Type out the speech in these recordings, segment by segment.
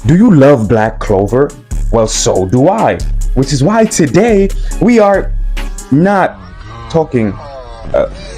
Do you love Black Clover? Well, so do I. Which is why today we are not talking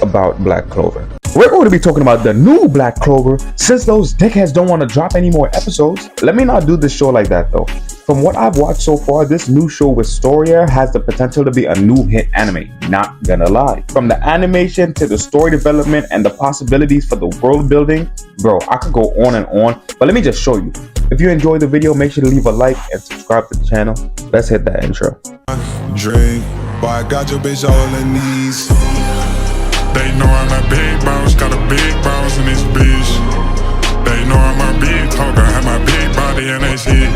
about Black Clover. We're going to be talking about the new Black Clover since those dickheads don't want to drop any more episodes. Let me not do this show like that though. From what I've watched so far, this new show Wistoria has the potential to be a new hit anime, not gonna lie. From the animation to the story development and the possibilities for the world building, bro, I could go on and on, but let me just show you. If you enjoyed the video, make sure to leave a like and subscribe to the channel. Let's hit that intro. Drink, boy, I got your bitch all in knees. They know I'm a big bounce, got a big bounce in this bitch. They know I'm a big talker, have my big body and they shit.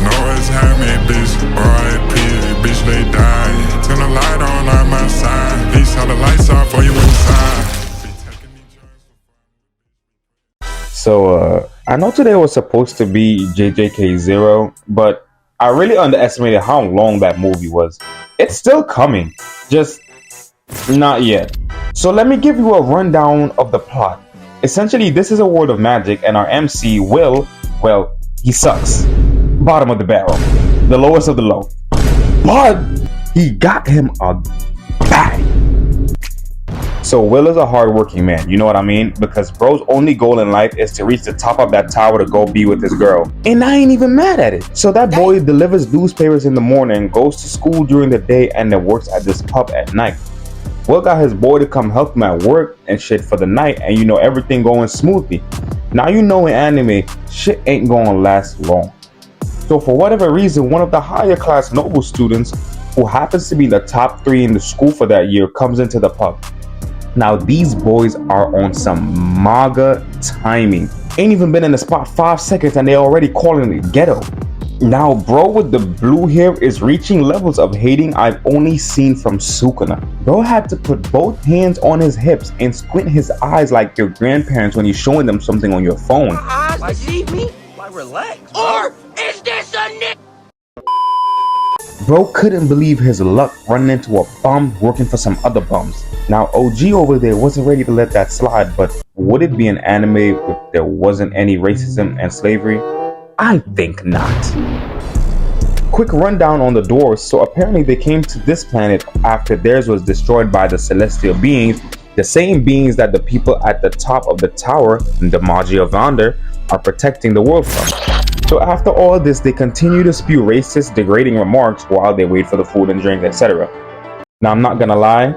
Know it's having bitch, R.I.P. Bitch, they die. Turn the light on my side. These how the lights off for you inside. So, I know today was supposed to be JJK0, but I really underestimated how long that movie was. It's still coming, just not yet. So let me give you a rundown of the plot. Essentially, this is a world of magic and our MC, Will, well, he sucks. Bottom of the barrel, the lowest of the low. But he got him a bag. So Will is a hardworking man, you know what I mean? Because bro's only goal in life is to reach the top of that tower to go be with his girl. And I ain't even mad at it. So that boy delivers newspapers in the morning, goes to school during the day, and then works at this pub at night. Will got his boy to come help him at work and shit for the night, and you know everything going smoothly. Now you know in anime, shit ain't gonna last long. So for whatever reason, one of the higher class noble students, who happens to be the top 3 in the school for that year, comes into the pub. Now these boys are on some MAGA timing. Ain't even been in the spot 5 seconds and they already calling it ghetto. Now bro with the blue hair is reaching levels of hating I've only seen from Sukuna. Bro had to put both hands on his hips and squint his eyes like your grandparents when you're showing them something on your phone. My eyes deceive me? Like relax, bro. Or is this a nick? Bro couldn't believe his luck running into a bum working for some other bums. Now OG over there wasn't ready to let that slide, but would it be an anime if there wasn't any racism and slavery? I think not. Quick rundown on the doors. So apparently they came to this planet after theirs was destroyed by the celestial beings, the same beings that the people at the top of the tower, the Magia Vander, are protecting the world from. So after all this, they continue to spew racist, degrading remarks while they wait for the food and drink, etc. Now I'm not gonna lie,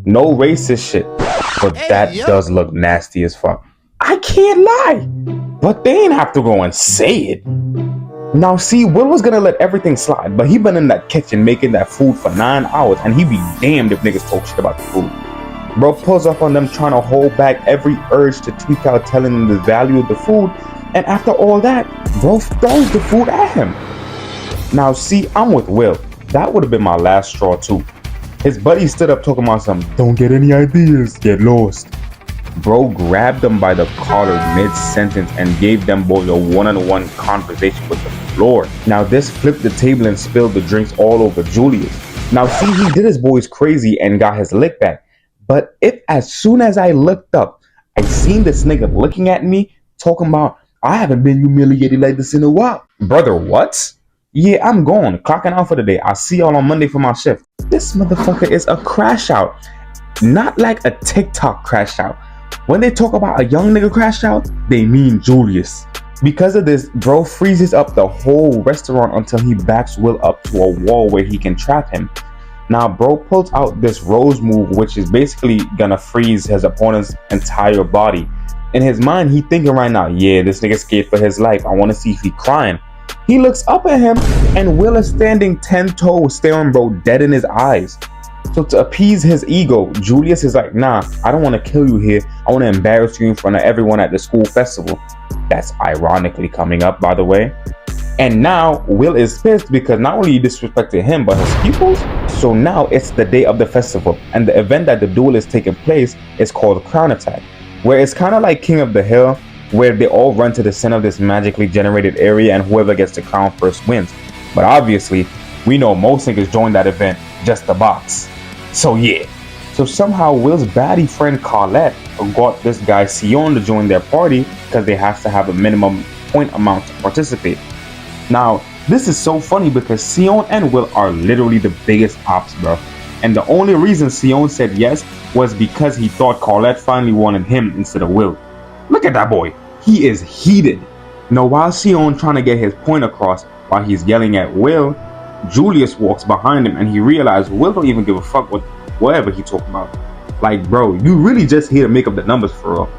no racist shit, but that does look nasty as fuck. I can't lie, but they ain't have to go and say it. Now see, Will was gonna let everything slide, but he been in that kitchen making that food for 9 hours, and he be damned if niggas talk shit about the food. Bro pulls up on them trying to hold back every urge to tweak out, telling them the value of the food, and after all that, bro throws the food at him. Now see, I'm with Will. That would have been my last straw too. His buddy stood up talking about some, don't get any ideas, get lost. Bro grabbed them by the collar mid-sentence and gave them both a one-on-one conversation with the floor. Now this flipped the table and spilled the drinks all over Julius. Now see, he did his boys crazy and got his lick back. But if as soon as I looked up, I seen this nigga looking at me, talking about, I haven't been humiliated like this in a while. Brother, what? Yeah, I'm gone, clocking out for the day. I'll see y'all on Monday for my shift. This motherfucker is a crash out. Not like a TikTok crash out. When they talk about a young nigga crash out, they mean Julius. Because of this, bro freezes up the whole restaurant until he backs Will up to a wall where he can trap him. Now bro pulls out this rose move, which is basically gonna freeze his opponent's entire body. In his mind, he thinking right now, yeah, this nigga scared for his life. I want to see if he crying. He looks up at him and Will is standing 10 toes staring bro dead in his eyes. So to appease his ego, Julius is like, nah, I don't want to kill you here. I want to embarrass you in front of everyone at the school festival. That's ironically coming up, by the way. And now Will is pissed because not only you disrespected him, but his pupils. So now it's the day of the festival, and the event that the duel is taking place is called Crown Attack, where it's kind of like King of the Hill, where they all run to the center of this magically generated area and whoever gets the crown first wins. But obviously, we know most niggas join that event just to box. So yeah. So somehow Will's baddie friend Carlette got this guy Sion to join their party because they have to have a minimum point amount to participate. Now, this is so funny because Sion and Will are literally the biggest ops, bro. And the only reason Sion said yes was because he thought Colette finally wanted him instead of Will. Look at that boy. He is heated. Now, while Sion trying to get his point across while he's yelling at Will, Julius walks behind him and he realized Will don't even give a fuck with whatever he talking about. Like, bro, you really just here to make up the numbers for real.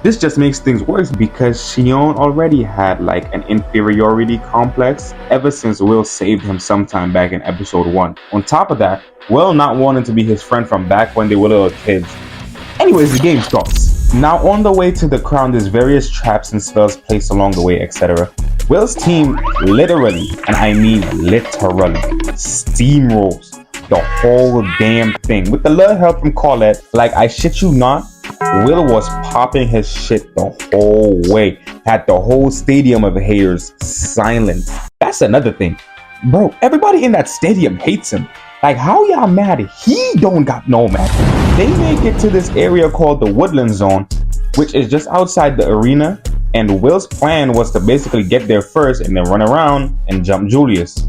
This just makes things worse because Sion already had like an inferiority complex ever since Will saved him sometime back in episode 1. On top of that, Will not wanting to be his friend from back when they were little kids. Anyways, the game starts. Now on the way to the crown, there's various traps and spells placed along the way, etc. Will's team literally, and I mean literally, steamrolls the whole damn thing. With the little help from Colette, like I shit you not, Will was popping his shit the whole way. Had the whole stadium of haters silent. That's another thing. Bro, everybody in that stadium hates him. Like, how y'all mad he don't got no match? They make it to this area called the Woodland Zone, which is just outside the arena. And Will's plan was to basically get there first and then run around and jump Julius.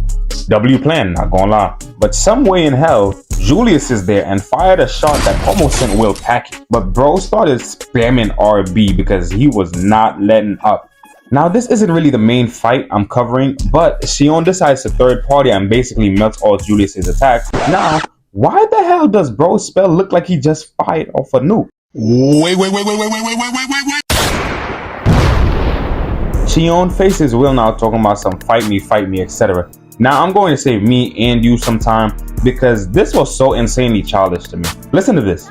W plan, not gonna lie. But some way in hell, Julius is there and fired a shot that almost sent Will packing. But bro started spamming RB because he was not letting up. Now this isn't really the main fight I'm covering, but Sion decides to third party and basically melts all Julius's attacks. Now, why the hell does bro's spell look like he just fired off a nuke? Wait. Sion faces Will now talking about some fight me, etc. Now I'm going to save me and you some time because this was so insanely childish to me. Listen to this.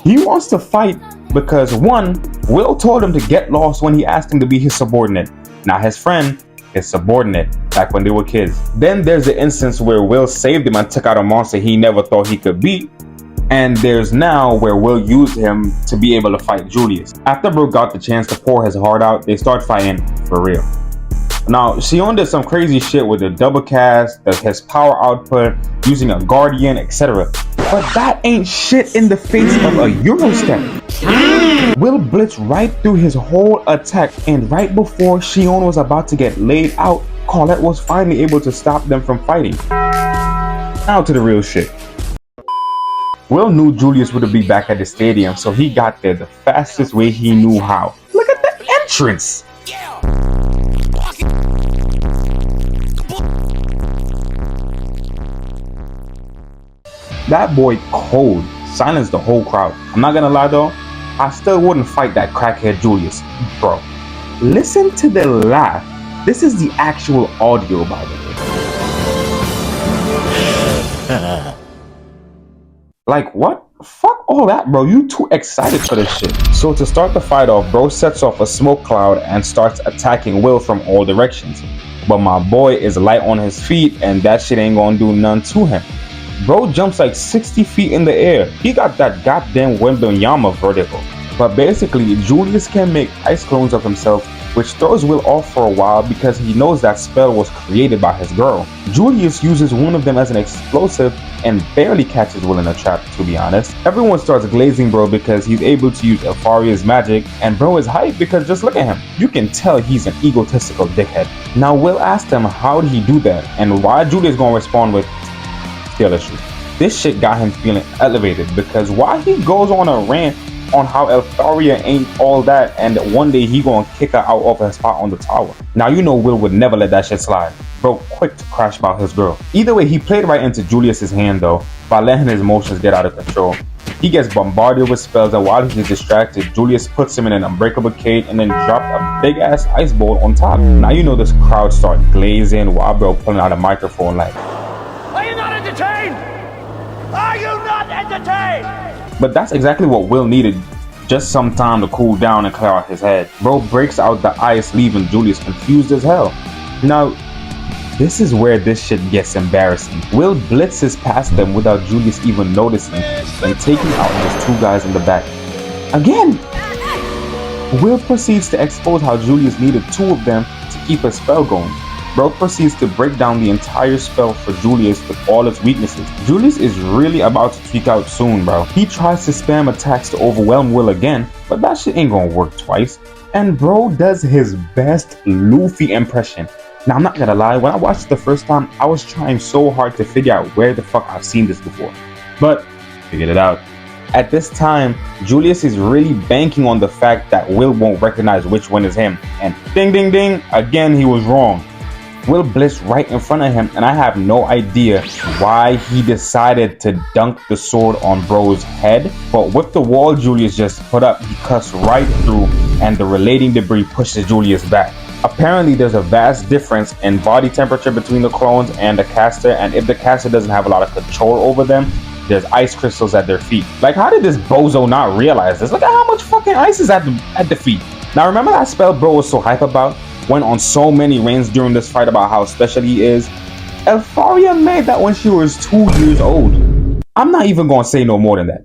He wants to fight because 1, Will told him to get lost when he asked him to be his subordinate. Now his friend is subordinate back when they were kids. Then there's the instance where Will saved him and took out a monster he never thought he could beat. And there's now where Will used him to be able to fight Julius. After bro got the chance to pour his heart out, they start fighting for real. Now, Sion did some crazy shit with the double cast, his power output, using a guardian, etc. But that ain't shit in the face of a Eurostep. Will blitzed right through his whole attack, and right before Sion was about to get laid out, Colette was finally able to stop them from fighting. Now to the real shit. Will knew Julius would be back at the stadium, so he got there the fastest way he knew how. Look at the entrance! That boy cold, silenced the whole crowd. I'm not gonna lie though, I still wouldn't fight that crackhead Julius. Bro, listen to the laugh. This is the actual audio, by the way. Like what? Fuck all that, bro. You too excited for this shit. So to start the fight off, bro sets off a smoke cloud and starts attacking Will from all directions. But my boy is light on his feet and that shit ain't gonna do none to him. Bro jumps like 60 feet in the air. He got that goddamn Wembenyama vertical. But basically, Julius can make ice clones of himself, which throws Will off for a while because he knows that spell was created by his girl. Julius uses one of them as an explosive and barely catches Will in a trap, to be honest. Everyone starts glazing bro because he's able to use Elfaria's magic, and bro is hyped because just look at him. You can tell he's an egotistical dickhead. Now Will asked him how did he do that, and why Julius gonna respond with skill issue. This shit got him feeling elevated because why he goes on a rant on how Elfaria ain't all that and one day he gonna kick her out of her spot on the tower. Now you know Will would never let that shit slide. Bro quick to crash about his girl. Either way, he played right into Julius's hand though by letting his emotions get out of control. He gets bombarded with spells and while he's distracted, Julius puts him in an unbreakable cage and then dropped a big ass ice bowl on top. Now you know this crowd start glazing while bro pulling out a microphone like, Are you not entertained? Are you not entertained? but that's exactly what Will needed, just some time to cool down and clear out his head. Bro breaks out the ice, leaving Julius confused as hell. Now, this is where this shit gets embarrassing. Will blitzes past them without Julius even noticing and taking out his 2 guys in the back. Again! Will proceeds to expose how Julius needed 2 of them to keep a spell going. Bro proceeds to break down the entire spell for Julius with all its weaknesses. Julius is really about to tweak out soon, bro. He tries to spam attacks to overwhelm Will again, but that shit ain't gonna work twice. And bro does his best Luffy impression. Now I'm not gonna lie, when I watched it the first time, I was trying so hard to figure out where the fuck I've seen this before. But figured it out. At this time, Julius is really banking on the fact that Will won't recognize which one is him. And ding ding ding, again he was wrong. Will blitzed right in front of him, and I have no idea why he decided to dunk the sword on bro's head. But with the wall Julius just put up, he cuts right through, and the relating debris pushes Julius back. Apparently there's a vast difference in body temperature between the clones and the caster, and if the caster doesn't have a lot of control over them, there's ice crystals at their feet. Like, how did this bozo not realize this? Look at how much fucking ice is at the feet. Now remember that spell bro was so hype about? Went on so many reigns during this fight about how special he is. Elfaria made that when she was 2 years old. I'm not even gonna say no more than that.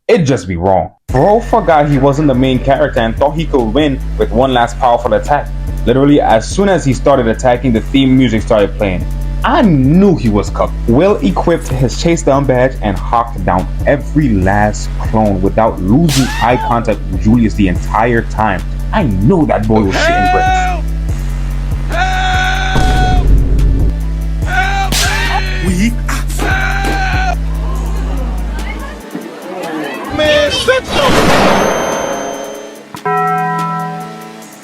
It'd just be wrong. Bro forgot he wasn't the main character and thought he could win with one last powerful attack. Literally, as soon as he started attacking, the theme music started playing. I knew he was cooked. Will equipped his chase down badge and hawked down every last clone without losing eye contact with Julius the entire time. I knew that boy was shitting bricks.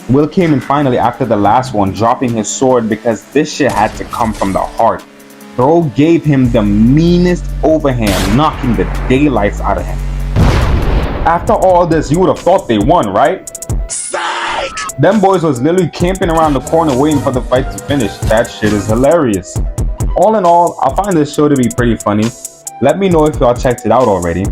Will came in finally after the last one, dropping his sword because this shit had to come from the heart. Bro gave him the meanest overhand, knocking the daylights out of him. After all this, you would have thought they won, right? Psych! Them boys was literally camping around the corner waiting for the fight to finish. That shit is hilarious. All in all, I find this show to be pretty funny. Let me know if y'all checked it out already.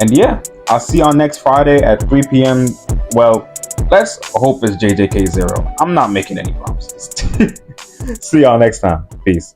And yeah, I'll see y'all next Friday at 3 p.m. Well, let's hope it's JJK0. I'm not making any promises. See y'all next time. Peace.